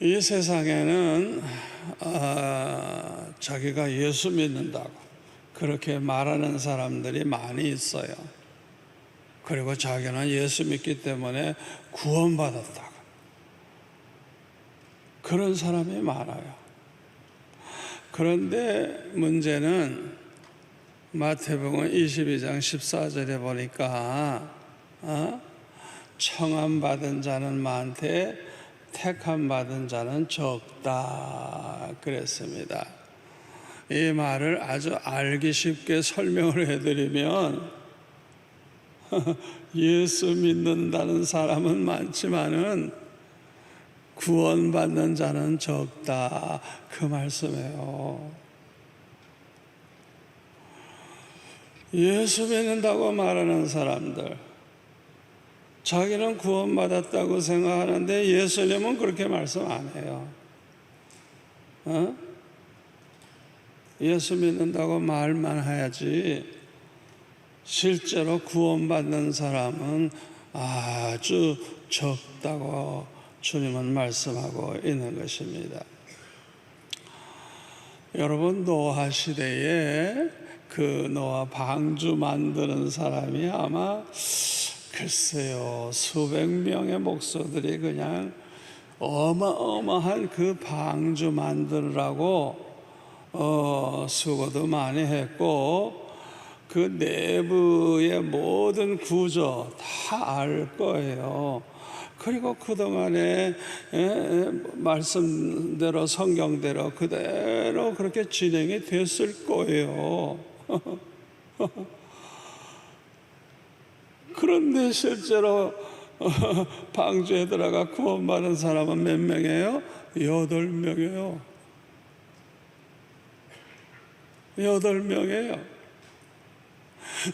이 세상에는 자기가 예수 믿는다고 그렇게 말하는 사람들이 많이 있어요. 그리고 자기는 예수 믿기 때문에 구원받았다고 그런 사람이 많아요. 그런데 문제는 마태복음 22장 14절에 보니까 청함받은 자는 많되 택함받은 자는 적다 그랬습니다. 이 말을 아주 알기 쉽게 설명을 해드리면 예수 믿는다는 사람은 많지만은 구원받는 자는 적다 그 말씀이에요. 예수 믿는다고 말하는 사람들, 자기는 구원받았다고 생각하는데 예수님은 그렇게 말씀 안 해요. 예수 믿는다고 말만 해야지 실제로 구원받는 사람은 아주 적다고 주님은 말씀하고 있는 것입니다. 여러분, 노아 시대에 그 노아 방주 만드는 사람이 아마 글쎄요 수백 명의 목소들이 그냥 어마어마한 그 방주 만드느라고 수고도 많이 했고 그 내부의 모든 구조 다 알 거예요. 그리고 그동안에 말씀대로 성경대로 그대로 그렇게 진행이 됐을 거예요. 그런데 실제로 방주에 들어가 구원받은 사람은 몇 명이에요? 8명이에요. 8명이에요.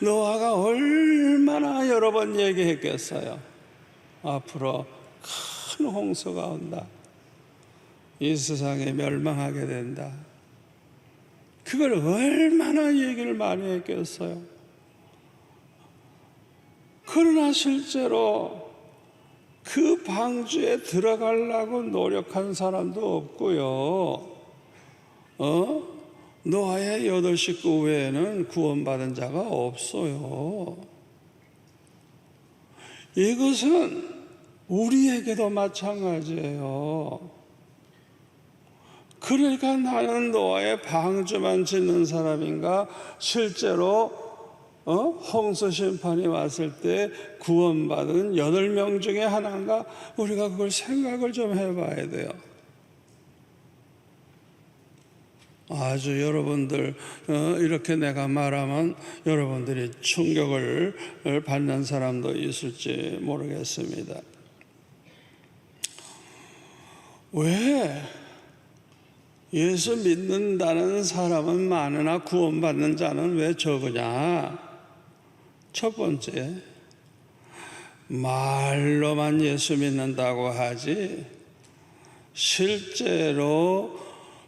노아가 얼마나 여러 번 얘기했겠어요. 앞으로 큰 홍수가 온다. 이 세상이 멸망하게 된다. 그걸 얼마나 얘기를 많이 했겠어요. 그러나 실제로 그 방주에 들어가려고 노력한 사람도 없고요. 노아의 8 식구 외에는 구원받은 자가 없어요. 이것은 우리에게도 마찬가지예요. 그러니까 나는 노아의 방주만 짓는 사람인가? 실제로 홍수 심판이 왔을 때 구원받은 8명 중에 하나인가? 우리가 그걸 생각을 좀 해봐야 돼요. 아주 여러분들 이렇게 내가 말하면 여러분들이 충격을 받는 사람도 있을지 모르겠습니다. 왜 예수 믿는다는 사람은 많으나 구원받는 자는 왜 적으냐? 첫 번째, 말로만 예수 믿는다고 하지 실제로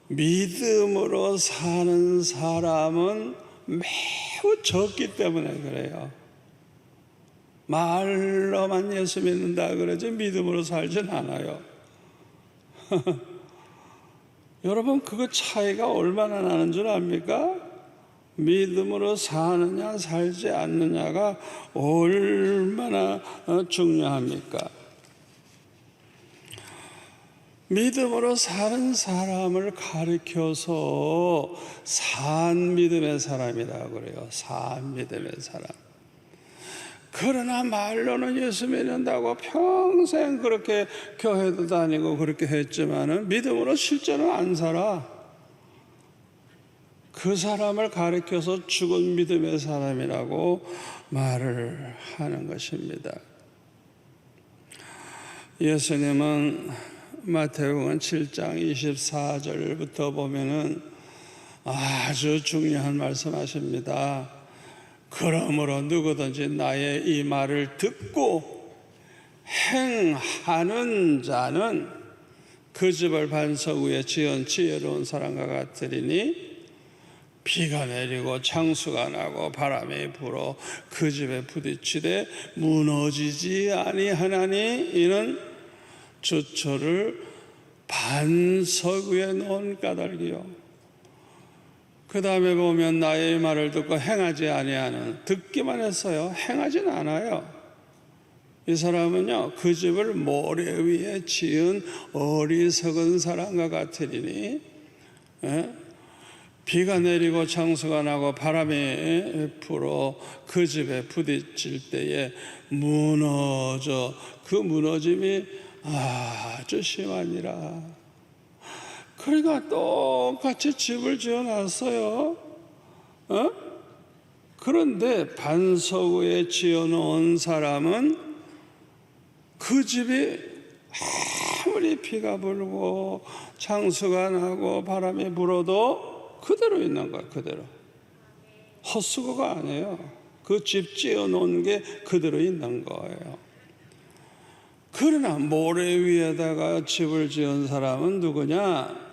믿음으로 사는 사람은 매우 적기 때문에 그래요. 말로만 예수 믿는다 그러지 믿음으로 살진 않아요. 여러분, 그거 차이가 얼마나 나는 줄 압니까? 믿음으로 사느냐 살지 않느냐가 얼마나 중요합니까? 믿음으로 사는 사람을 가리켜서 산 믿음의 사람이라고 그래요. 산 믿음의 사람. 그러나 말로는 예수 믿는다고 평생 그렇게 교회도 다니고 그렇게 했지만은 믿음으로 실제로 안 살아. 그 사람을 가리켜서 죽은 믿음의 사람이라고 말을 하는 것입니다. 예수님은 마태복음 7장 24절부터 보면은 아주 중요한 말씀하십니다. 그러므로 누구든지 나의 이 말을 듣고 행하는 자는 그 집을 반석 위에 지은 지혜로운 사람과 같으리니 비가 내리고 창수가 나고 바람이 불어 그 집에 부딪히되 무너지지 아니하나니 이는 주초를 반석 위에 놓은 까닭이요. 그 다음에 보면 나의 말을 듣고 행하지 아니하는, 듣기만 했어요. 행하진 않아요. 이 사람은요, 그 집을 모래 위에 지은 어리석은 사람과 같으리니, 비가 내리고 창수가 나고 바람이 불어 그 집에 부딪힐 때에 무너져, 그 무너짐이 아주 심하니라. 그러니까 똑같이 집을 지어놨어요. 그런데 반석 위에 지어놓은 사람은 그 집이 아무리 비가 불고 창수가 나고 바람이 불어도 그대로 있는 거예요. 그대로. 헛수고가 아니에요. 그 집 지어놓은 게 그대로 있는 거예요. 그러나 모래 위에다가 집을 지은 사람은 누구냐?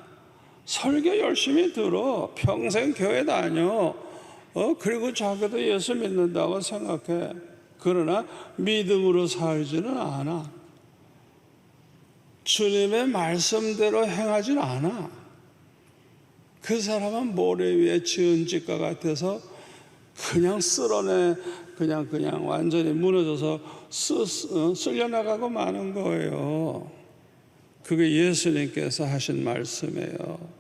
설교 열심히 들어. 평생 교회 다녀. 그리고 자기도 예수 믿는다고 생각해. 그러나 믿음으로 살지는 않아. 주님의 말씀대로 행하지는 않아. 그 사람은 모래 위에 지은 집과 같아서 그냥 쓸어내, 그냥 완전히 무너져서 쓸려나가고 마는 거예요. 그게 예수님께서 하신 말씀이에요.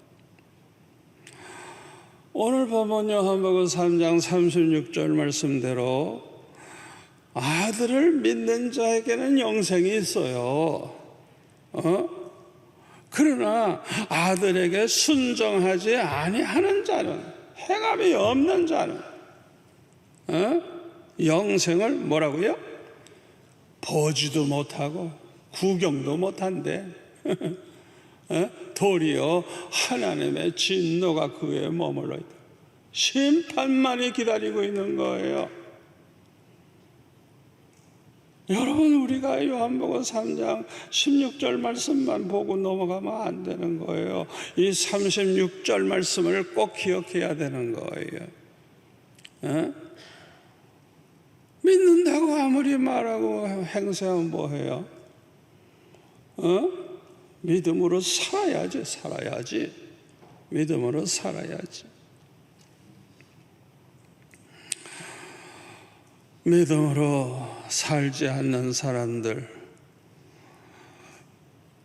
오늘 보면 요한복음 3장 36절 말씀대로 아들을 믿는 자에게는 영생이 있어요. 그러나 아들에게 순종하지 아니하는 자는, 행함이 없는 자는 영생을 뭐라고요? 보지도 못하고 구경도 못한대. 도리어 하나님의 진노가 그에 머물러 있다. 심판만이 기다리고 있는 거예요. 여러분, 우리가 요한복음 3장 16절 말씀만 보고 넘어가면 안 되는 거예요. 이 36절 말씀을 꼭 기억해야 되는 거예요. 믿는다고 아무리 말하고 행세하면 뭐해요? 믿음으로 살아야지. 믿음으로 살아야지. 믿음으로 살지 않는 사람들,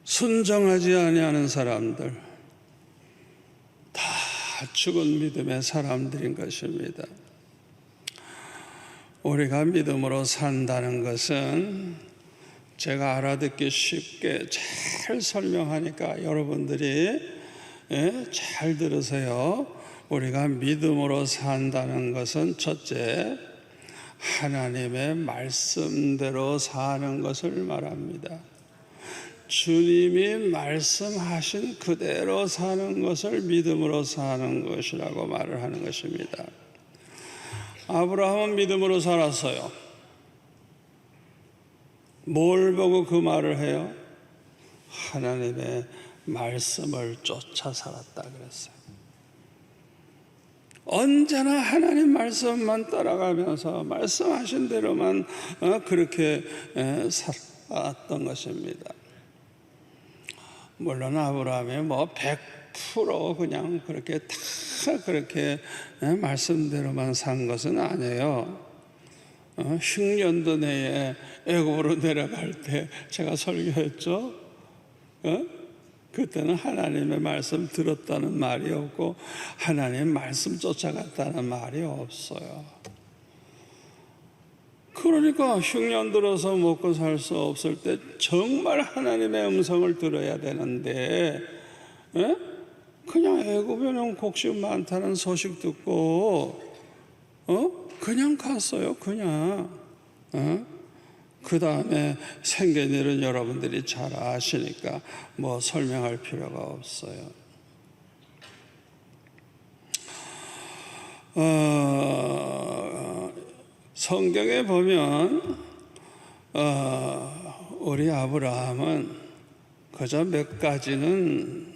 순종하지 아니하는 사람들, 다 죽은 믿음의 사람들인 것입니다. 우리가 믿음으로 산다는 것은 제가 알아듣기 쉽게 잘 설명하니까 여러분들이 잘 들으세요. 우리가 믿음으로 산다는 것은 첫째, 하나님의 말씀대로 사는 것을 말합니다. 주님이 말씀하신 그대로 사는 것을 믿음으로 사는 것이라고 말을 하는 것입니다. 아브라함은 믿음으로 살았어요. 뭘 보고 그 말을 해요? 하나님의 말씀을 쫓아 살았다 그랬어요. 언제나 하나님 말씀만 따라가면서 말씀하신 대로만 그렇게 살았던 것입니다. 물론 아브라함이 100% 그냥 그렇게 다 그렇게 말씀대로만 산 것은 아니에요. 흉년도 내에 애굽으로 내려갈 때 제가 설교했죠. 그때는 하나님의 말씀 들었다는 말이 없고 하나님 말씀 쫓아갔다는 말이 없어요. 그러니까 흉년 들어서 먹고 살 수 없을 때 정말 하나님의 음성을 들어야 되는데 그냥 애굽에는 곡식 많다는 소식 듣고 그냥 갔어요. 그냥 그 다음에 생긴 일은 여러분들이 잘 아시니까 뭐 설명할 필요가 없어요. 성경에 보면 우리 아브라함은 그저 몇 가지는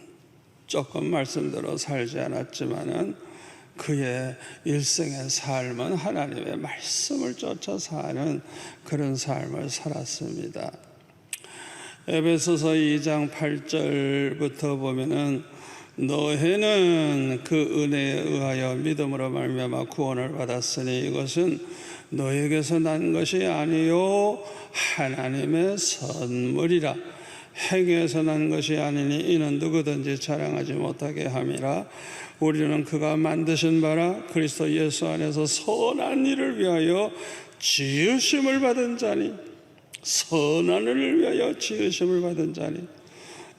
조금 말씀대로 살지 않았지만은 그의 일생의 삶은 하나님의 말씀을 쫓아 사는 그런 삶을 살았습니다. 에베소서 2장 8절부터 보면은 너희는 그 은혜에 의하여 믿음으로 말미암아 구원을 받았으니 이것은 너에게서 난 것이 아니요 하나님의 선물이라. 행위에서 난 것이 아니니 이는 누구든지 자랑하지 못하게 함이라. 우리는 그가 만드신 바라 그리스도 예수 안에서 선한 일을 위하여 지으심을 받은 자니, 선한 일을 위하여 지으심을 받은 자니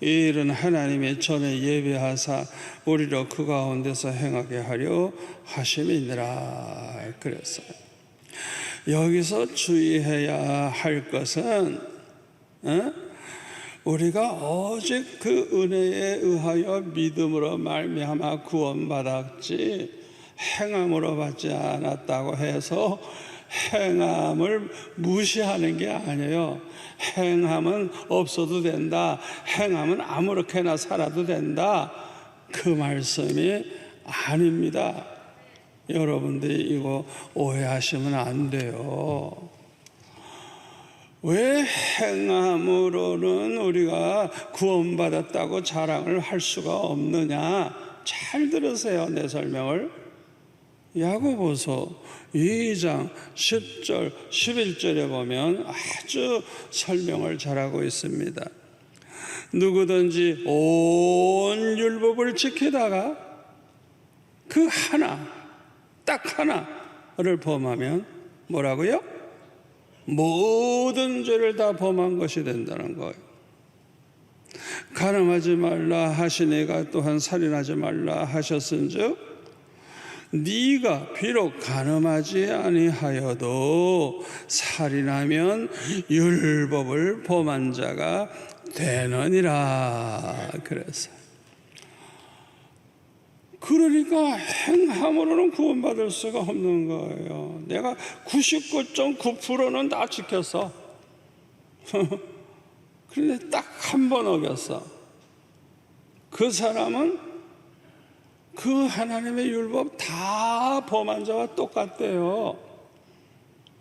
이 일은 하나님이 전에 예비하사 우리로 그 가운데서 행하게 하려 하심이니라 그랬어요. 여기서 주의해야 할 것은 우리가 오직 그 은혜에 의하여 믿음으로 말미암아 구원받았지 행함으로 받지 않았다고 해서 행함을 무시하는 게 아니에요. 행함은 없어도 된다, 행함은 아무렇게나 살아도 된다, 그 말씀이 아닙니다. 여러분들이 이거 오해하시면 안 돼요. 왜 행함으로는 우리가 구원받았다고 자랑을 할 수가 없느냐? 잘 들으세요, 내 설명을. 야고보서 2장 10절 11절에 보면 아주 설명을 잘하고 있습니다. 누구든지 온 율법을 지키다가 그 하나, 딱 하나를 범하면 뭐라고요? 모든 죄를 다 범한 것이 된다는 거예요. 간음하지 말라 하시니가 또한 살인하지 말라 하셨은즉 네가 비록 간음하지 아니하여도 살인하면 율법을 범한 자가 되느니라 그랬어요. 그러니까 행함으로는 구원받을 수가 없는 거예요. 내가 99.9%는 다 지켰어. 그런데 딱 한 번 어겼어. 그 사람은 그 하나님의 율법 다 범한 자와 똑같대요.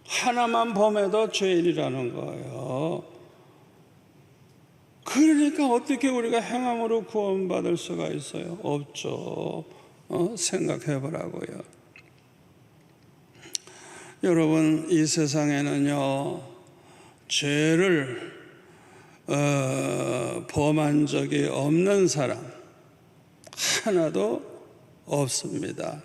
하나만 범해도 죄인이라는 거예요. 그러니까 어떻게 우리가 행함으로 구원받을 수가 있어요? 없죠. 생각해 보라고요. 여러분, 이 세상에는요, 죄를 범한 적이 없는 사람 하나도 없습니다.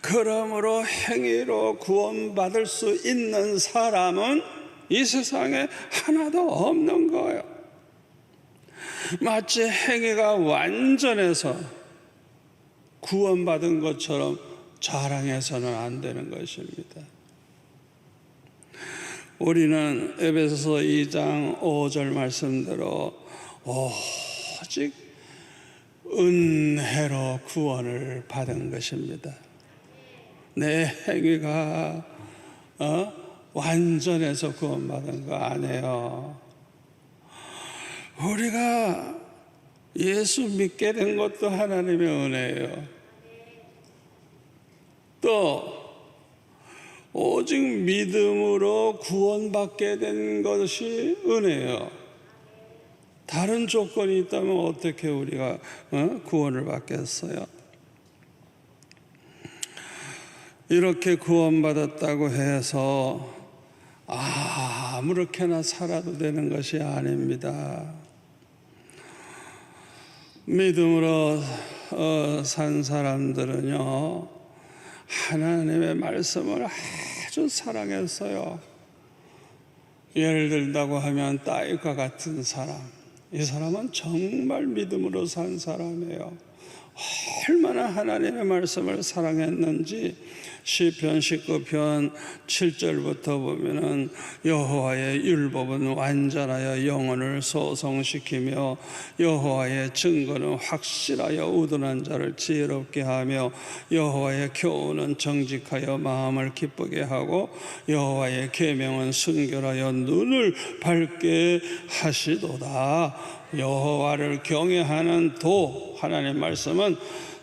그러므로 행위로 구원받을 수 있는 사람은 이 세상에 하나도 없는 거예요. 마치 행위가 완전해서 구원받은 것처럼 자랑해서는 안 되는 것입니다. 우리는 에베소서 2장 5절 말씀대로 오직 은혜로 구원을 받은 것입니다. 내 행위가 완전해서 구원받은 거 아니에요. 우리가 예수 믿게 된 것도 하나님의 은혜예요. 또 오직 믿음으로 구원받게 된 것이 은혜예요. 다른 조건이 있다면 어떻게 우리가 구원을 받겠어요? 이렇게 구원받았다고 해서 아무렇게나 살아도 되는 것이 아닙니다. 믿음으로 산 사람들은요, 하나님의 말씀을 아주 사랑했어요. 예를 들다고 하면 다윗과 같은 사람, 이 사람은 정말 믿음으로 산 사람이에요. 얼마나 하나님의 말씀을 사랑했는지 시편 19편 7절부터 보면은 여호와의 율법은 완전하여 영혼을 소성시키며 여호와의 증거는 확실하여 우둔한 자를 지혜롭게 하며 여호와의 교훈은 정직하여 마음을 기쁘게 하고 여호와의 계명은 순결하여 눈을 밝게 하시도다. 여호와를 경외하는 도, 하나님의 말씀은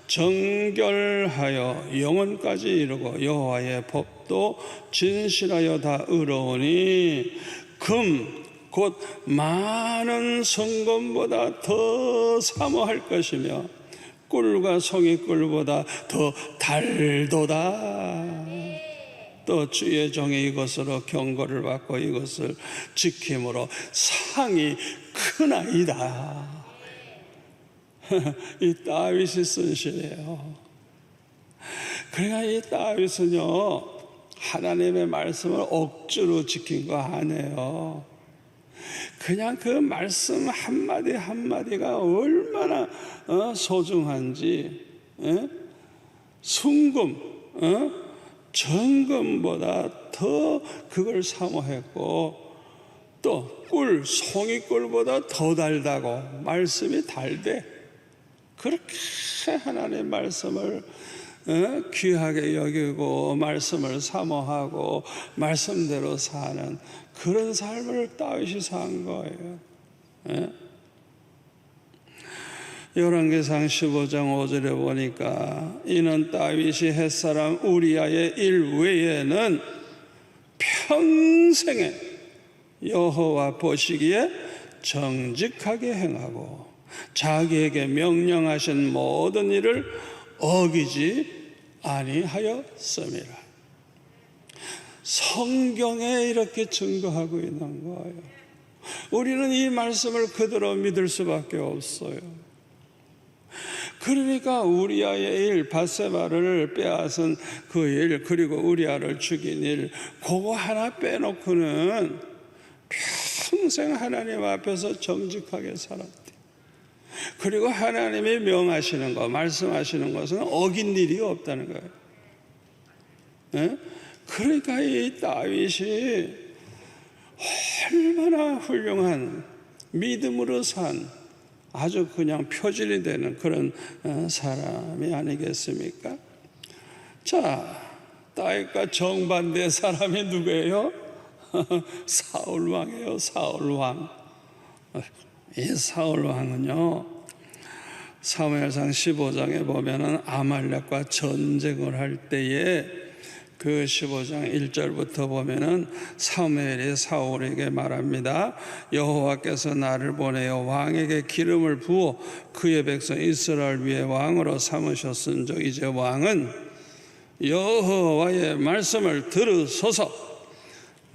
정결하여 영혼까지 이루고 여호와의 법도 진실하여 다 의로우니 금, 곧 많은 성금보다 더 사모할 것이며 꿀과 송이꿀보다 더 달도다. 또 주의 종이 이것으로 경고를 받고 이것을 지킴으로 상이 크나이다. 이 다윗이 쓴 시래요. 그러니까 이 다윗은요, 하나님의 말씀을 억지로 지킨 거 아니에요. 그냥 그 말씀 한마디 한마디가 얼마나 소중한지, 순금, 정금보다 더 그걸 사모했고, 또 꿀, 송이꿀보다 더 달다고, 말씀이 달대. 그렇게 하나님의 말씀을 귀하게 여기고 말씀을 사모하고 말씀대로 사는 그런 삶을 다윗이 산 거예요. 열왕기상 15장 5절에 보니까 이는 다윗이 햇사람 우리아의 일 외에는 평생에 여호와 보시기에 정직하게 행하고 자기에게 명령하신 모든 일을 어기지 아니하였음이라. 성경에 이렇게 증거하고 있는 거예요. 우리는 이 말씀을 그대로 믿을 수밖에 없어요. 그러니까 우리아의 일, 밧세바를 빼앗은 그 일, 그리고 우리아를 죽인 일, 그거 하나 빼놓고는 평생 하나님 앞에서 정직하게 살았대. 그리고 하나님이 명하시는 것, 말씀하시는 것은 어긴 일이 없다는 거예요. 그러니까 이 다윗이 얼마나 훌륭한 믿음으로 산 아주 그냥 표준이 되는 그런 사람이 아니겠습니까? 자, 다윗과 정반대 사람이 누구예요? 사울 왕이에요. 사울 왕. 이 사울 왕은요, 사무엘상 15장에 보면은 아말렉과 전쟁을 할 때에 그 15장 1절부터 보면은 사무엘이 사울에게 말합니다. 여호와께서 나를 보내어 왕에게 기름을 부어 그의 백성 이스라엘 위에 왕으로 삼으셨은즉 이제 왕은 여호와의 말씀을 들으소서.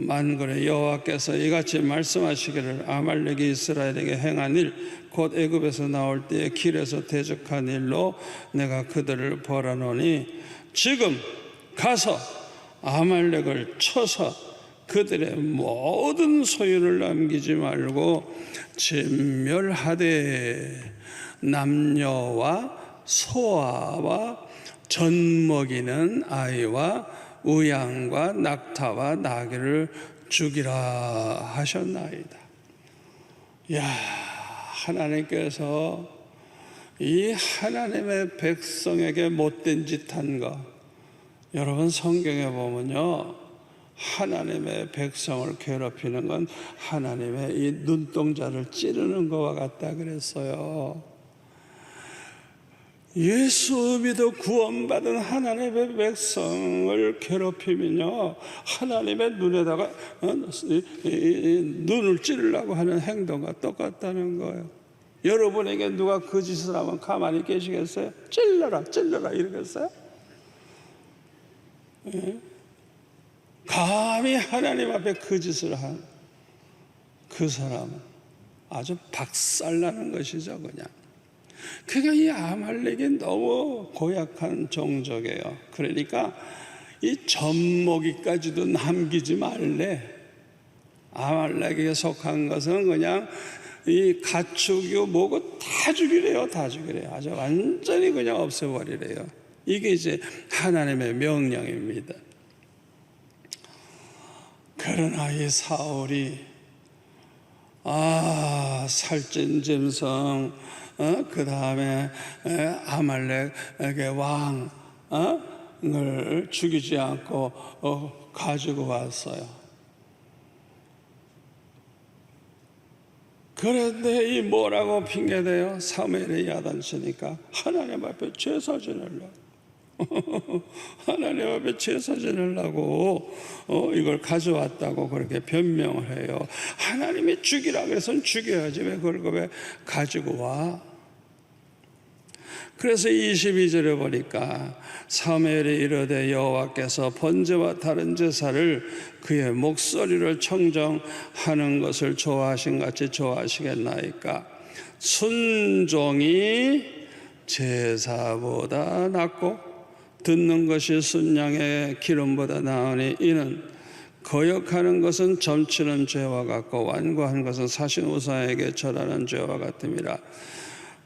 만군의 여호와께서 이같이 말씀하시기를 아말렉이 이스라엘에게 행한 일 곧 애굽에서 나올 때에 길에서 대적한 일로 내가 그들을 벌하노니 지금 가서 아말렉을 쳐서 그들의 모든 소유를 남기지 말고 진멸하되 남녀와 소아와 젖 먹이는 아이와 우양과 낙타와 나귀를 죽이라 하셨나이다. 야, 하나님께서 이 하나님의 백성에게 못된 짓 한 거, 여러분 성경에 보면요, 하나님의 백성을 괴롭히는 건 하나님의 이 눈동자를 찌르는 것과 같다 그랬어요. 예수 믿어 구원받은 하나님의 백성을 괴롭히면요, 하나님의 눈에다가 눈을 찌르려고 하는 행동과 똑같다는 거예요. 여러분에게 누가 그 짓을 하면 가만히 계시겠어요? 찔러라 찔러라 이러겠어요? 감히 하나님 앞에 그 짓을 한 그 사람은 아주 박살나는 것이죠. 그냥 그러니까 이 아말렉이 너무 고약한 종족이에요. 그러니까 이 젖먹이까지도 남기지 말래. 아말렉에게 속한 것은 그냥 이 가축이고 뭐고 다 죽이래요. 다 죽이래요. 아주 완전히 그냥 없애버리래요. 이게 이제 하나님의 명령입니다. 그러나 이 사울이 살찐 짐승, 그 다음에 아말렉의 왕을 죽이지 않고 가지고 왔어요. 그런데 이 뭐라고 핑계대요? 사무엘이 야단치니까 하나님 앞에 제사 지내려고. 하나님 앞에 제사 지내려고 이걸 가져왔다고 그렇게 변명을 해요. 하나님이 죽이라 그래서는 죽여야지 왜 그걸 왜 가지고 와? 그래서 22절에 보니까 사무엘이 이르되 여호와께서 번제와 다른 제사를 그의 목소리를 청정하는 것을 좋아하신 같이 좋아하시겠나이까? 순종이 제사보다 낫고 듣는 것이 순양의 기름보다 나으니 이는 거역하는 것은 점치는 죄와 같고 완고한 것은 사신 우상에게 절하는 죄와 같음이라.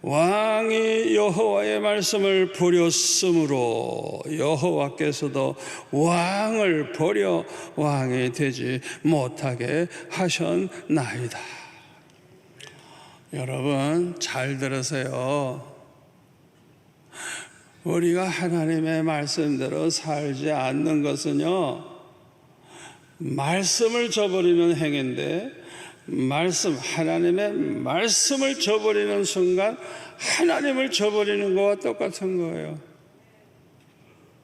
왕이 여호와의 말씀을 버렸으므로 여호와께서도 왕을 버려 왕이 되지 못하게 하셨나이다. 여러분 잘 들으세요. 우리가 하나님의 말씀대로 살지 않는 것은요, 말씀을 저버리는 행위인데, 하나님의 말씀을 저버리는 순간 하나님을 저버리는 것과 똑같은 거예요.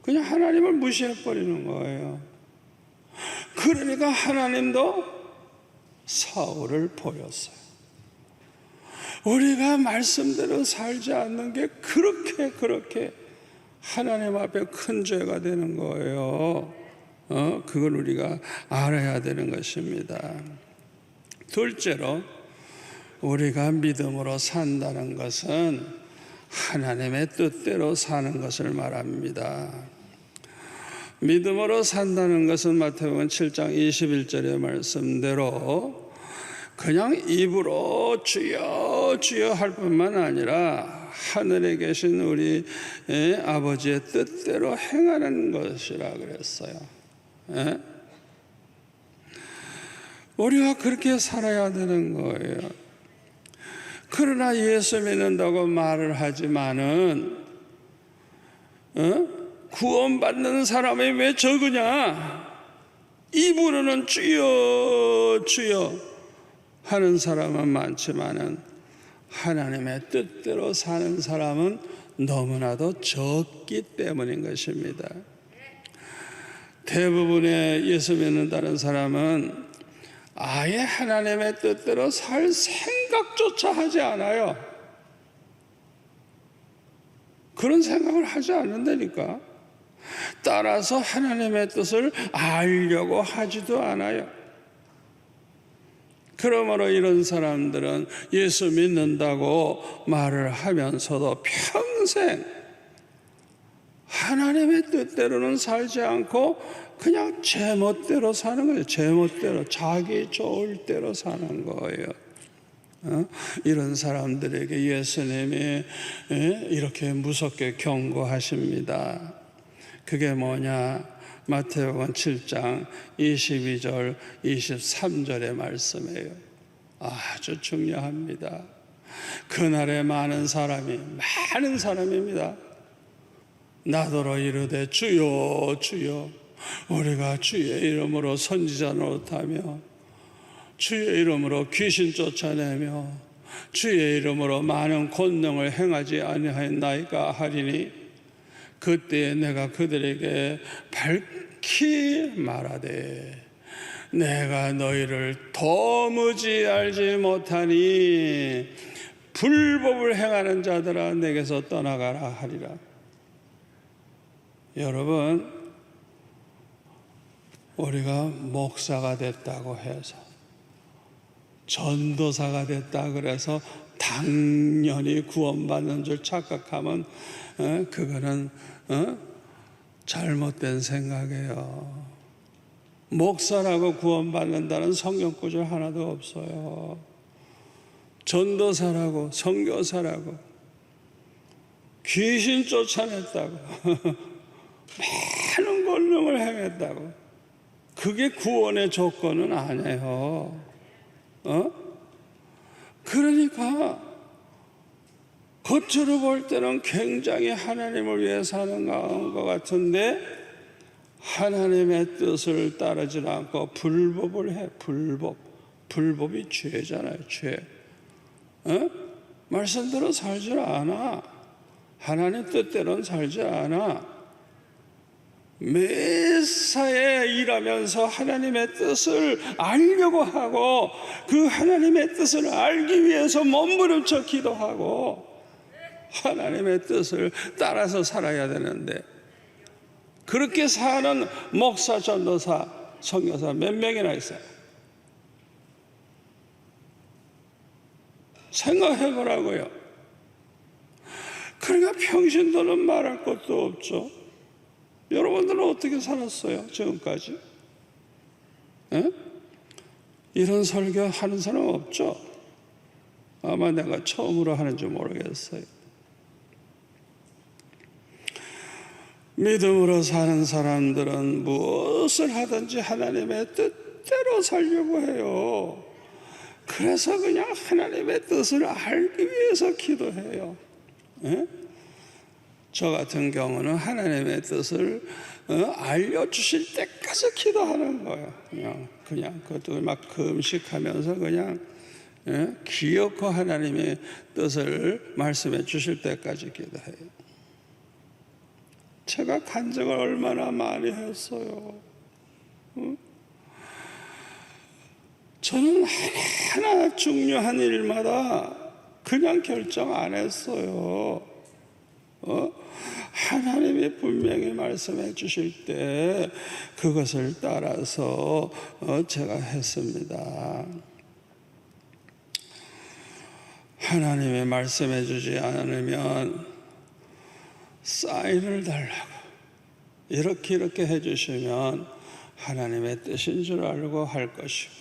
그냥 하나님을 무시해버리는 거예요. 그러니까 하나님도 사울을 버렸어요. 우리가 말씀대로 살지 않는 게 그렇게 하나님 앞에 큰 죄가 되는 거예요. 그걸 우리가 알아야 되는 것입니다. 둘째로 우리가 믿음으로 산다는 것은 하나님의 뜻대로 사는 것을 말합니다. 믿음으로 산다는 것은 마태복음 7장 21절의 말씀대로 그냥 입으로 주여 주여 할 뿐만 아니라 하늘에 계신 우리 아버지의 뜻대로 행하는 것이라 그랬어요. 우리가 그렇게 살아야 되는 거예요. 그러나 예수 믿는다고 말을 하지만은 구원받는 사람이 왜 적으냐? 입으로는 주여 주여 하는 사람은 많지만은 하나님의 뜻대로 사는 사람은 너무나도 적기 때문인 것입니다. 대부분의 예수 믿는다는 사람은 아예 하나님의 뜻대로 살 생각조차 하지 않아요. 그런 생각을 하지 않는다니까. 따라서 하나님의 뜻을 알려고 하지도 않아요. 그러므로 이런 사람들은 예수 믿는다고 말을 하면서도 평생 하나님의 뜻대로는 살지 않고 그냥 제멋대로 사는 거예요. 제멋대로, 자기 좋을 대로 사는 거예요. 이런 사람들에게 예수님이 이렇게 무섭게 경고하십니다. 그게 뭐냐? 마태복음 7장 22절 23절의 말씀이에요. 아주 중요합니다. 그날에 많은 사람입니다. 나더러 이르되 주여 주여 우리가 주의 이름으로 선지자 노릇하며 주의 이름으로 귀신 쫓아내며 주의 이름으로 많은 권능을 행하지 아니하였나이까 하리니 그때에 내가 그들에게 밝히 말하되 내가 너희를 도무지 알지 못하니 불법을 행하는 자들아 내게서 떠나가라 하리라. 여러분, 우리가 목사가 됐다고 해서 전도사가 됐다 그래서 당연히 구원받는 줄 착각하면 그거는 잘못된 생각이에요. 목사라고 구원받는다는 성경 구절 하나도 없어요. 전도사라고 선교사라고 귀신 쫓아냈다고 많은 권능을 행했다고 그게 구원의 조건은 아니에요. 그러니까 겉으로 볼 때는 굉장히 하나님을 위해 사는 것 같은데 하나님의 뜻을 따르지 않고 불법을 해. 불법이 죄잖아요. 죄. 말씀대로 살지 않아. 하나님 뜻대로는 살지 않아. 매사에 일하면서 하나님의 뜻을 알려고 하고 그 하나님의 뜻을 알기 위해서 몸부림쳐 기도하고 하나님의 뜻을 따라서 살아야 되는데 그렇게 사는 목사, 전도사, 선교사 몇 명이나 있어요? 생각해 보라고요. 그러니까 평신도는 말할 것도 없죠. 여러분들은 어떻게 살았어요? 지금까지? 에? 이런 설교 하는 사람 없죠? 아마 내가 처음으로 하는지 모르겠어요. 믿음으로 사는 사람들은 무엇을 하든지 하나님의 뜻대로 살려고 해요. 그래서 그냥 하나님의 뜻을 알기 위해서 기도해요. 에? 저 같은 경우는 하나님의 뜻을 알려주실 때까지 기도하는 거예요. 그냥 그것도 막 금식하면서 그냥 기어코 하나님의 뜻을 말씀해 주실 때까지 기도해요. 제가 간증을 얼마나 많이 했어요. 저는 하나하나 중요한 일마다 그냥 결정 안 했어요. 하나님이 분명히 말씀해 주실 때 그것을 따라서 제가 했습니다. 하나님이 말씀해 주지 않으면 사인을 달라고 이렇게 해주시면 하나님의 뜻인 줄 알고 할 것이고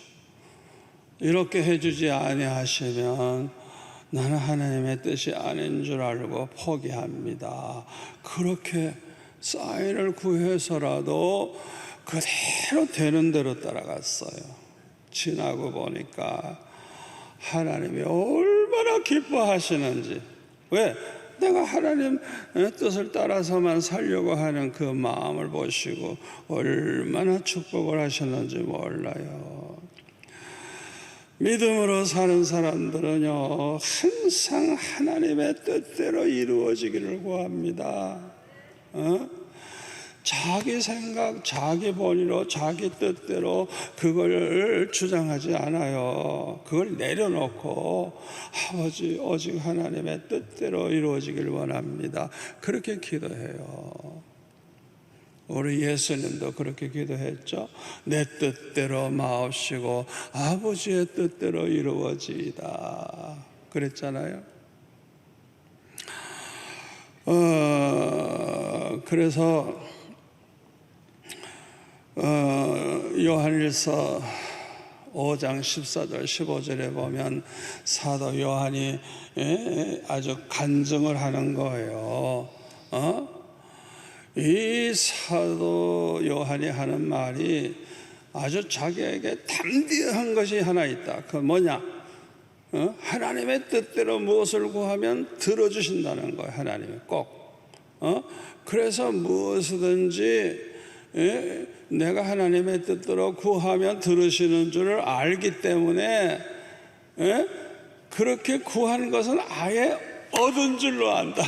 이렇게 해주지 아니하시면 나는 하나님의 뜻이 아닌 줄 알고 포기합니다. 그렇게 사인을 구해서라도 그대로 되는 대로 따라갔어요. 지나고 보니까 하나님이 얼마나 기뻐하시는지. 왜? 내가 하나님 뜻을 따라서만 살려고 하는 그 마음을 보시고 얼마나 축복을 하셨는지 몰라요. 믿음으로 사는 사람들은요, 항상 하나님의 뜻대로 이루어지기를 구합니다. 자기 생각, 자기 본의로, 자기 뜻대로 그걸 주장하지 않아요. 그걸 내려놓고 아버지 오직 하나님의 뜻대로 이루어지기를 원합니다. 그렇게 기도해요. 우리 예수님도 그렇게 기도했죠. 내 뜻대로 마옵시고 아버지의 뜻대로 이루어지이다 그랬잖아요. 그래서 요한일서 5장 14절 15절에 보면 사도 요한이 아주 간증을 하는 거예요. 이 사도 요한이 하는 말이 아주 자기에게 담대한 것이 하나 있다. 그 뭐냐? 하나님의 뜻대로 무엇을 구하면 들어주신다는 거예요. 하나님이 꼭. 그래서 무엇이든지 내가 하나님의 뜻대로 구하면 들으시는 줄을 알기 때문에 그렇게 구한 것은 아예 얻은 줄로 안다.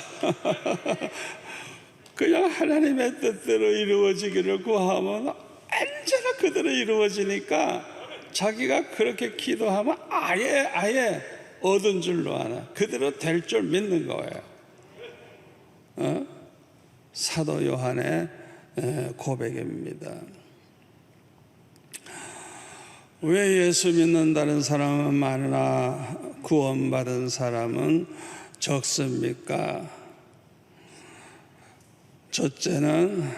그냥 하나님의 뜻대로 이루어지기를 구하면 언제나 그대로 이루어지니까 자기가 그렇게 기도하면 아예 얻은 줄로 아나. 그대로 될 줄 믿는 거예요. 사도 요한의 고백입니다. 왜 예수 믿는다는 사람은 많으나 구원받은 사람은 적습니까? 첫째는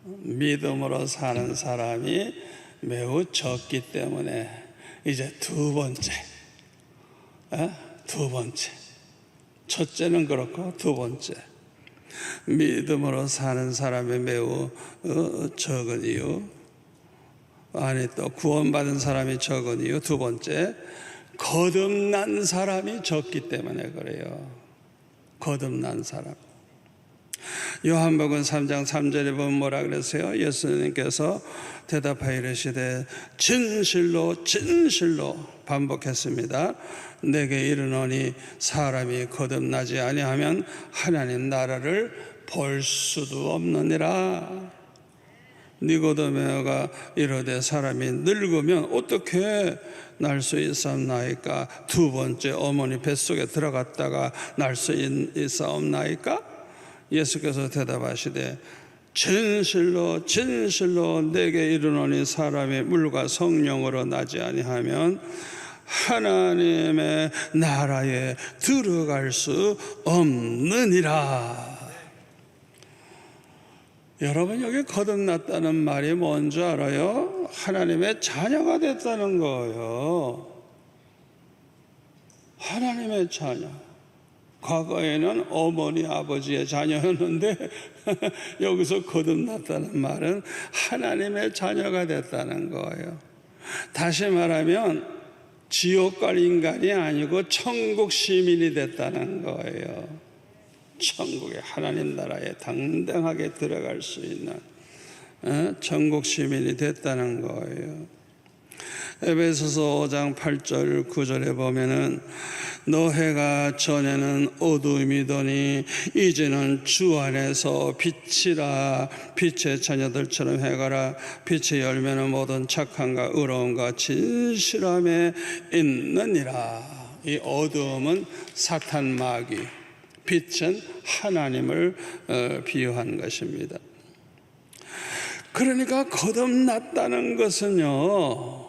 믿음으로 사는 사람이 매우 적기 때문에 이제 두 번째. 첫째는 그렇고 두 번째. 믿음으로 사는 사람이 매우 적은 이유. 아니 또 구원받은 사람이 적은 이유. 두 번째, 거듭난 사람이 적기 때문에 그래요. 거듭난 사람. 요한복음 3장 3절에 보면 뭐라 그랬어요? 예수님께서 대답하여 이르시되 진실로 진실로 반복했습니다. 내게 이르노니 사람이 거듭나지 아니하면 하나님 나라를 볼 수도 없느니라. 니고데모가 이르되 사람이 늙으면 어떻게 날 수 있사옵나이까? 두 번째 어머니 뱃속에 들어갔다가 날 수 있사옵나이까? 예수께서 대답하시되 진실로 진실로 내게 이르노니 사람이 물과 성령으로 나지 아니하면 하나님의 나라에 들어갈 수 없느니라. 여러분, 여기 거듭났다는 말이 뭔지 알아요? 하나님의 자녀가 됐다는 거예요. 하나님의 자녀. 과거에는 어머니 아버지의 자녀였는데 여기서 거듭났다는 말은 하나님의 자녀가 됐다는 거예요. 다시 말하면 지옥 갈 인간이 아니고 천국 시민이 됐다는 거예요. 천국의 하나님 나라에 당당하게 들어갈 수 있는 천국 시민이 됐다는 거예요. 에베소서 5장 8절 9절에 보면은 너희가 전에는 어두움이더니 이제는 주 안에서 빛이라. 빛의 자녀들처럼 해가라. 빛의 열매는 모든 착함과 의로움과 진실함에 있느니라. 이 어두움은 사탄 마귀, 빛은 하나님을 비유한 것입니다. 그러니까 거듭났다는 것은요,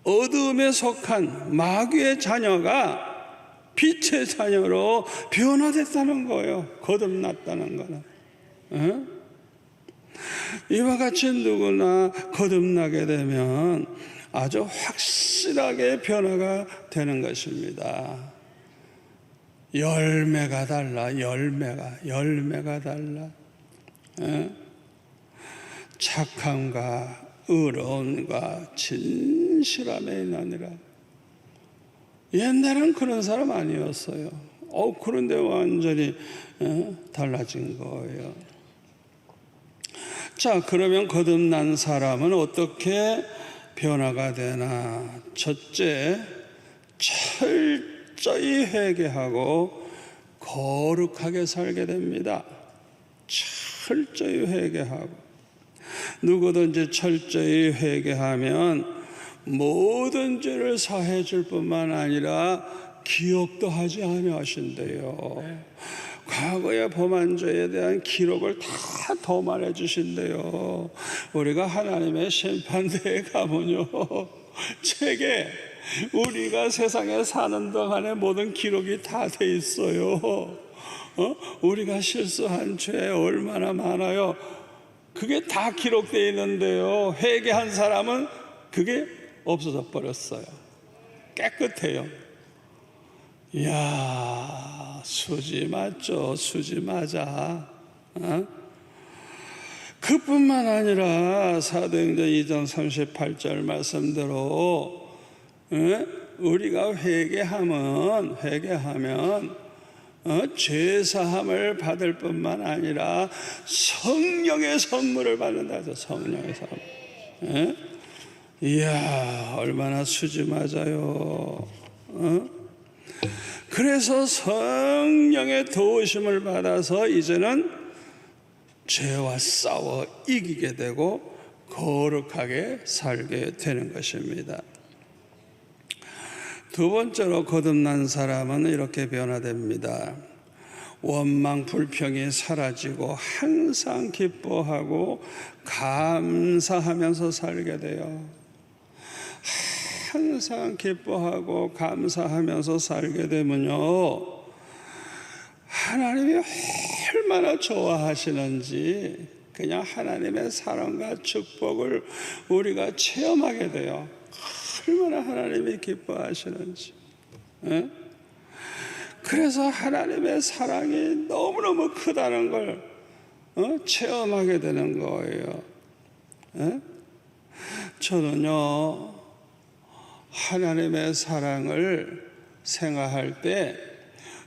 어두움에 속한 마귀의 자녀가 빛의 자녀로 변화됐다는 거예요. 거듭났다는 거는. 이와 같이 누구나 거듭나게 되면 아주 확실하게 변화가 되는 것입니다. 열매가 달라. 열매가 달라. 착함과 의로움과 진실함에 있느니라. 옛날엔 그런 사람 아니었어요. 그런데 완전히 달라진 거예요. 자, 그러면 거듭난 사람은 어떻게 변화가 되나? 첫째, 철저히 회개하고 거룩하게 살게 됩니다. 철저히 회개하고. 누구든지 철저히 회개하면 모든 죄를 사해 줄 뿐만 아니라 기억도 하지 아니하신대요. 과거의 범한 죄에 대한 기록을 다 도말해 주신대요. 우리가 하나님의 심판대에 가면요, 책에 우리가 세상에 사는 동안에 모든 기록이 다 돼 있어요. 우리가 실수한 죄 얼마나 많아요. 그게 다 기록되어 있는데요, 회개한 사람은 그게 없어져 버렸어요. 깨끗해요. 이야, 수지 맞죠? 수지 맞아. 그뿐만 아니라 사도행전 2장 38절 말씀대로 우리가 회개하면 죄사함을 받을 뿐만 아니라 성령의 선물을 받는다. 성령의 선물. 이야, 얼마나 수지 맞아요. 그래서 성령의 도우심을 받아서 이제는 죄와 싸워 이기게 되고 거룩하게 살게 되는 것입니다. 두 번째로 거듭난 사람은 이렇게 변화됩니다. 원망, 불평이 사라지고 항상 기뻐하고 감사하면서 살게 돼요. 항상 기뻐하고 감사하면서 살게 되면요, 하나님이 얼마나 좋아하시는지 그냥 하나님의 사랑과 축복을 우리가 체험하게 돼요. 얼마나 하나님이 기뻐하시는지. 그래서 하나님의 사랑이 너무너무 크다는 걸 체험하게 되는 거예요. 저는요, 하나님의 사랑을 생각할 때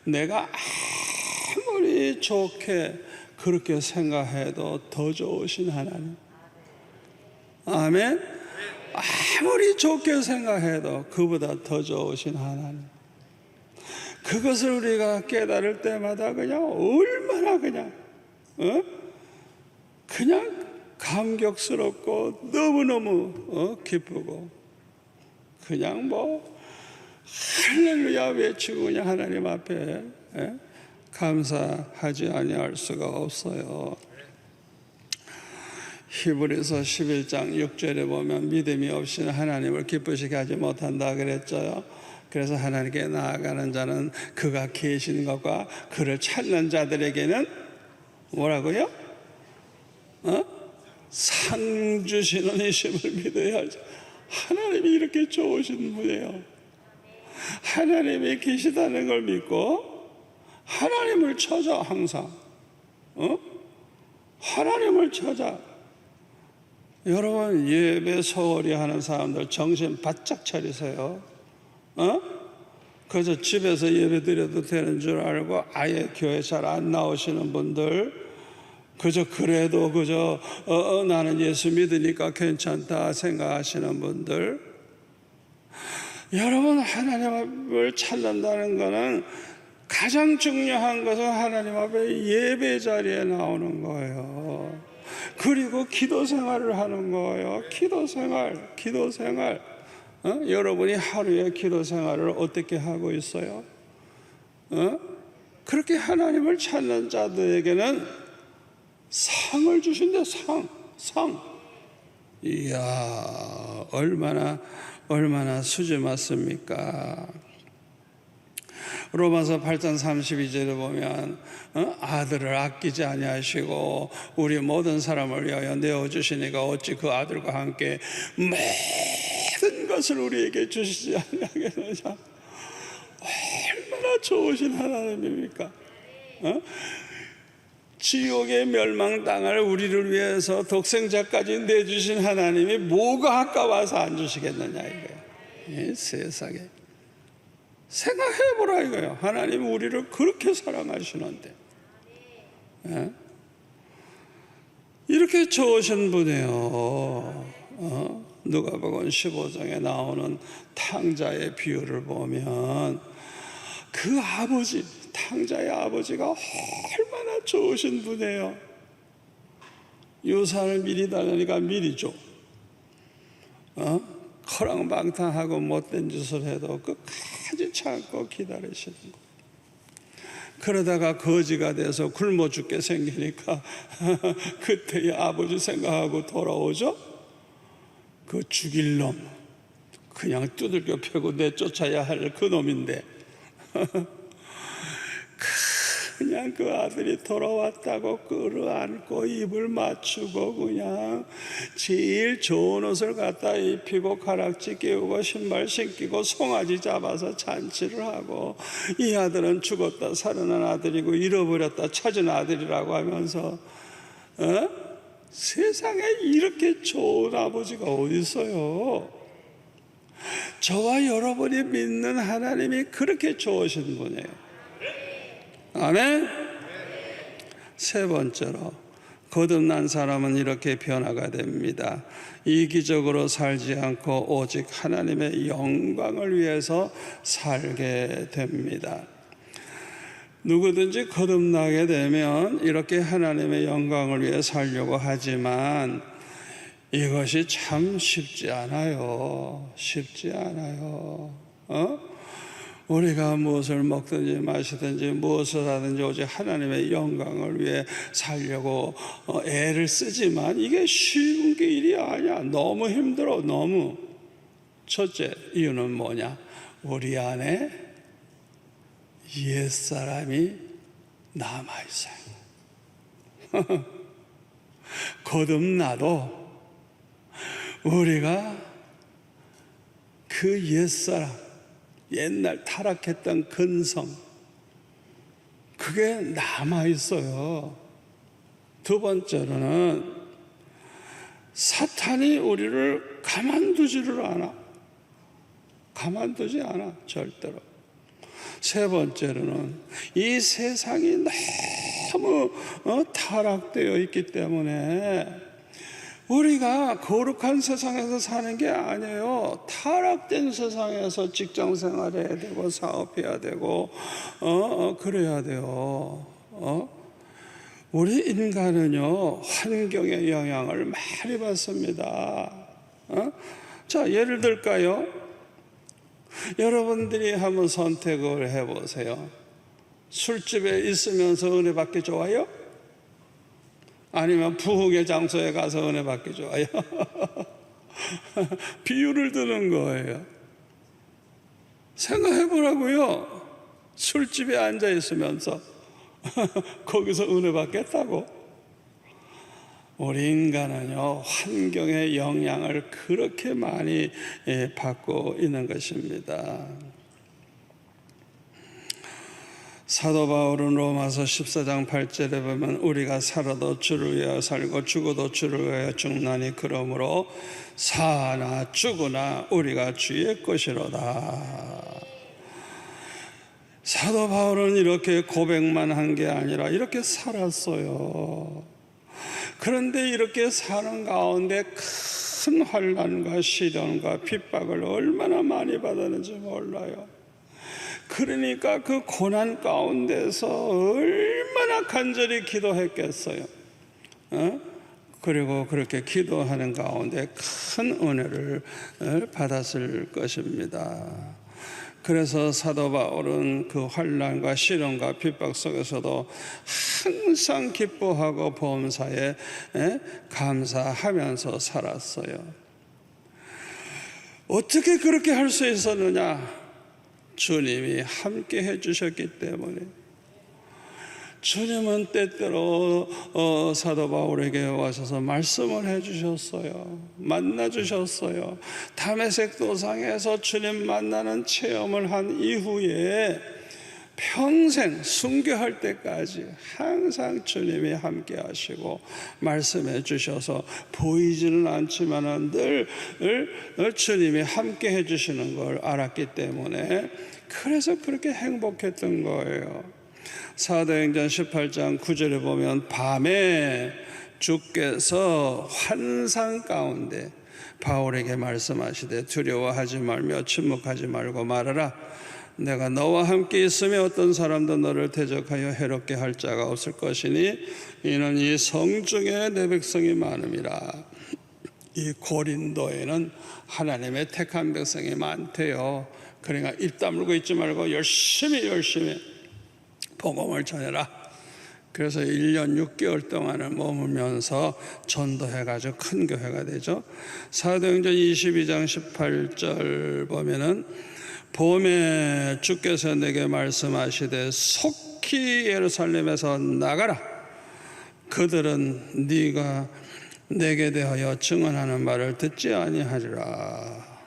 내가 아무리 좋게 그렇게 생각해도 더 좋으신 하나님. 아멘. 아무리 좋게 생각해도 그보다 더 좋으신 하나님. 그것을 우리가 깨달을 때마다 그냥 얼마나 그냥 감격스럽고 너무너무 기쁘고 그냥 할렐루야 외치고 그냥 하나님 앞에 감사하지 아니할 수가 없어요. 히브리서 11장 6절에 보면 믿음이 없이는 하나님을 기쁘시게 하지 못한다 그랬죠. 그래서 하나님께 나아가는 자는 그가 계신 것과 그를 찾는 자들에게는 뭐라고요? 상 주시는 이심을 믿어야 하죠. 하나님이 이렇게 좋으신 분이에요. 하나님이 계시다는 걸 믿고 하나님을 찾아. 항상 하나님을 찾아. 여러분, 예배 소홀히 하는 사람들 정신 바짝 차리세요. 그래서 집에서 예배 드려도 되는 줄 알고 아예 교회 잘 안 나오시는 분들, 그래도 나는 예수 믿으니까 괜찮다 생각하시는 분들, 여러분, 하나님을 찾는다는 것은 가장 중요한 것은 하나님 앞에 예배 자리에 나오는 거예요. 그리고 기도 생활을 하는 거예요. 기도 생활. 여러분이 하루에 기도 생활을 어떻게 하고 있어요? 그렇게 하나님을 찾는 자들에게는 상을 주신대. 상. 이야, 얼마나 수지 맞습니까? 로마서 8장 32절에 보면 아들을 아끼지 아니하시고 우리 모든 사람을 위하여 내어주시니까 어찌 그 아들과 함께 모든 것을 우리에게 주시지 아니하겠느냐. 얼마나 좋으신 하나님입니까? 지옥에 멸망당할 우리를 위해서 독생자까지 내주신 하나님이 뭐가 아까워서 안 주시겠느냐 이거예요. 이 세상에 생각해보라 이거예요. 하나님이 우리를 그렇게 사랑하시는데 이렇게 좋으신 분이에요. 누가복음 15장에 나오는 탕자의 비유를 보면 그 아버지, 탕자의 아버지가 얼마나 좋으신 분이에요. 유산을 미리 달라니까 미리 줘. 허랑방탕하고 못된 짓을 해도 끝까지 참고 기다리시는 거. 그러다가 거지가 돼서 굶어 죽게 생기니까 그때의 아버지 생각하고 돌아오죠. 그 죽일 놈 그냥 두들겨 패고 내쫓아야 할 그 놈인데 그냥 그 아들이 돌아왔다고 끌어안고 입을 맞추고 그냥 제일 좋은 옷을 갖다 입히고 가락지 끼우고 신발 신기고 송아지 잡아서 잔치를 하고 이 아들은 죽었다 살아난 아들이고 잃어버렸다 찾은 아들이라고 하면서 세상에 이렇게 좋은 아버지가 어디 있어요? 저와 여러분이 믿는 하나님이 그렇게 좋으신 분이에요. 아멘. 세 번째로 거듭난 사람은 이렇게 변화가 됩니다. 이기적으로 살지 않고 오직 하나님의 영광을 위해서 살게 됩니다. 누구든지 거듭나게 되면 이렇게 하나님의 영광을 위해 살려고 하지만 이것이 참 쉽지 않아요. 우리가 무엇을 먹든지 마시든지 무엇을 하든지 오직 하나님의 영광을 위해 살려고 애를 쓰지만 이게 쉬운 게 일이 아니야. 너무 힘들어. 너무. 첫째 이유는 뭐냐? 우리 안에 옛사람이 남아있어요. 거듭나도 우리가 그 옛사람, 옛날 타락했던 근성, 그게 남아있어요. 두 번째로는 사탄이 우리를 가만두지 않아. 절대로. 세 번째로는 이 세상이 너무 타락되어 있기 때문에 우리가 거룩한 세상에서 사는 게 아니에요. 타락된 세상에서 직장 생활해야 되고 사업해야 되고 그래야 돼요. 우리 인간은요, 환경의 영향을 많이 받습니다. 자, 예를 들까요? 여러분들이 한번 선택을 해보세요. 술집에 있으면서 은혜 받기 좋아요? 아니면 부흥의 장소에 가서 은혜 받기 좋아요? 비유를 드는 거예요. 생각해 보라고요. 술집에 앉아 있으면서 거기서 은혜 받겠다고? 우리 인간은요, 환경의 영향을 그렇게 많이 받고 있는 것입니다. 사도 바울은 로마서 14장 8절에 보면 우리가 살아도 주를 위하여 살고 죽어도 주를 위하여 죽나니 그러므로 사나 죽으나 우리가 주의 것이로다. 사도 바울은 이렇게 고백만 한 게 아니라 이렇게 살았어요. 그런데 이렇게 사는 가운데 큰 환난과 시련과 핍박을 얼마나 많이 받았는지 몰라요. 그러니까 그 고난 가운데서 얼마나 간절히 기도했겠어요. 그리고 그렇게 기도하는 가운데 큰 은혜를 받았을 것입니다. 그래서 사도 바울은 그 환난과 시련과 핍박 속에서도 항상 기뻐하고 범사에 감사하면서 살았어요. 어떻게 그렇게 할 수 있었느냐? 주님이 함께 해주셨기 때문에. 주님은 때때로 사도 바울에게 와셔서 말씀을 해주셨어요. 만나주셨어요. 다메섹 도상에서 주님 만나는 체험을 한 이후에 평생 순교할 때까지 항상 주님이 함께 하시고 말씀해 주셔서 보이지는 않지만 늘 주님이 함께 해주시는 걸 알았기 때문에 그래서 그렇게 행복했던 거예요. 사도행전 18장 9절에 보면 밤에 주께서 환상 가운데 바울에게 말씀하시되 두려워하지 말며 침묵하지 말고 말하라. 내가 너와 함께 있으며 어떤 사람도 너를 대적하여 해롭게 할 자가 없을 것이니 이는 이 성중에 내 백성이 많음이라. 이 고린도에는 하나님의 택한 백성이 많대요. 그러니까 입 다물고 있지 말고 열심히 복음을 전해라. 그래서 1년 6개월 동안을 머물면서 전도해가지고 큰 교회가 되죠. 사도행전 22장 18절 보면은 봄에 주께서 내게 말씀하시되 속히 예루살렘에서 나가라. 그들은 네가 내게 대하여 증언하는 말을 듣지 아니하리라.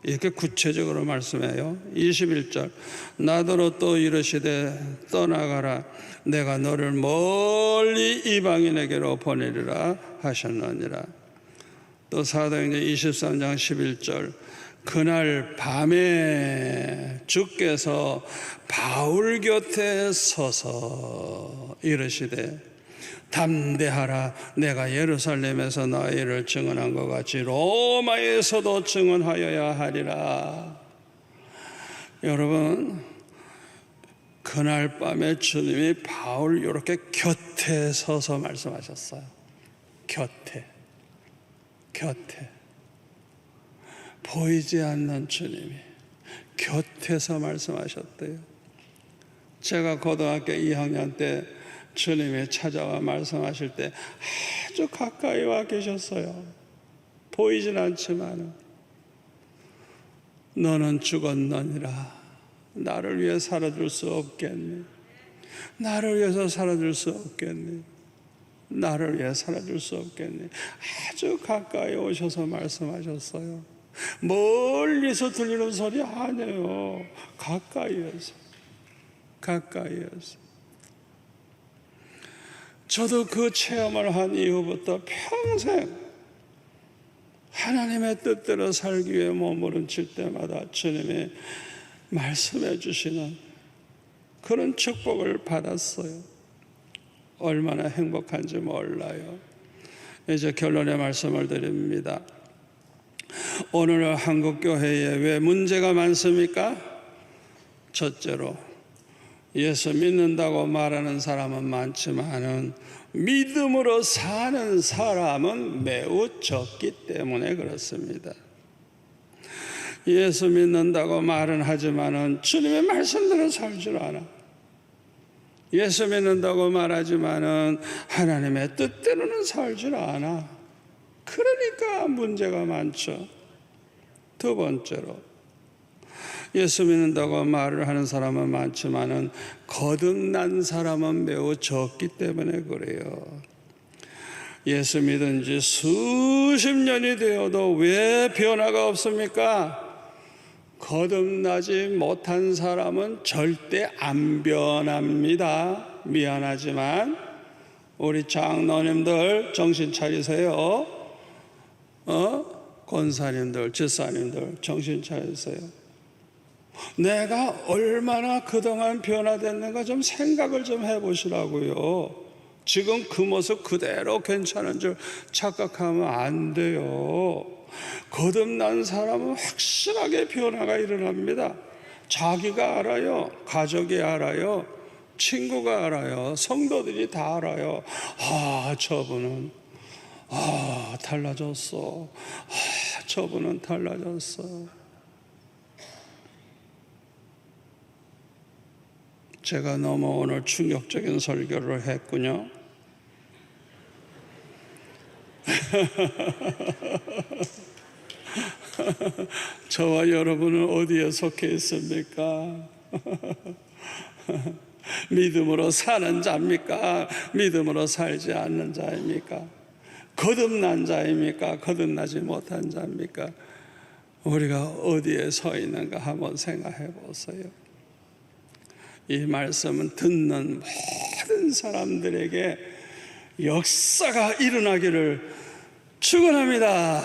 이렇게 구체적으로 말씀해요. 21절 나더러 또 이르시되 떠나가라. 내가 너를 멀리 이방인에게로 보내리라 하셨느니라. 또 사도행전 23장 11절 그날 밤에 주께서 바울 곁에 서서 이르시되 담대하라. 내가 예루살렘에서 너희를 증언한 것 같이 로마에서도 증언하여야 하리라. 여러분, 그날 밤에 주님이 바울 이렇게 곁에 서서 말씀하셨어요. 곁에 보이지 않는 주님이 곁에서 말씀하셨대요. 제가 고등학교 2학년 때 주님이 찾아와 말씀하실 때 아주 가까이 와 계셨어요. 보이진 않지만 너는 죽었느니라. 나를 위해 살아줄 수 없겠니? 나를 위해서 살아줄 수 없겠니? 나를 위해 살아줄 수 없겠니? 아주 가까이 오셔서 말씀하셨어요. 멀리서 들리는 소리 아니에요. 가까이에서. 저도 그 체험을 한 이후부터 평생 하나님의 뜻대로 살기 위해 몸부림칠 때마다 주님이 말씀해 주시는 그런 축복을 받았어요. 얼마나 행복한지 몰라요. 이제 결론의 말씀을 드립니다. 오늘 한국교회에 왜 문제가 많습니까? 첫째로 예수 믿는다고 말하는 사람은 많지만은 믿음으로 사는 사람은 매우 적기 때문에 그렇습니다. 예수 믿는다고 말은 하지만은 주님의 말씀대로 살 줄 알아. 예수 믿는다고 말하지만은 하나님의 뜻대로는 살 줄 아나. 그러니까 문제가 많죠. 두 번째로, 예수 믿는다고 말을 하는 사람은 많지만은 거듭난 사람은 매우 적기 때문에 그래요. 예수 믿은 지 수십 년이 되어도 왜 변화가 없습니까? 거듭나지 못한 사람은 절대 안 변합니다. 미안하지만 우리 장로님들 정신 차리세요. 권사님들, 집사님들 정신 차리세요. 내가 얼마나 그동안 변화됐는가 좀 생각을 좀 해보시라고요. 지금 그 모습 그대로 괜찮은 줄 착각하면 안 돼요. 거듭난 사람은 확실하게 변화가 일어납니다. 자기가 알아요. 가족이 알아요. 친구가 알아요. 성도들이 다 알아요. 저분은 달라졌어. 저분은 달라졌어. 제가 너무 오늘 충격적인 설교를 했군요. 저와 여러분은 어디에 속해 있습니까? 믿음으로 사는 자입니까? 믿음으로 살지 않는 자입니까? 거듭난 자입니까? 거듭나지 못한 자입니까? 우리가 어디에 서 있는가 한번 생각해 보세요. 이 말씀은 듣는 모든 사람들에게 역사가 일어나기를 축원합니다.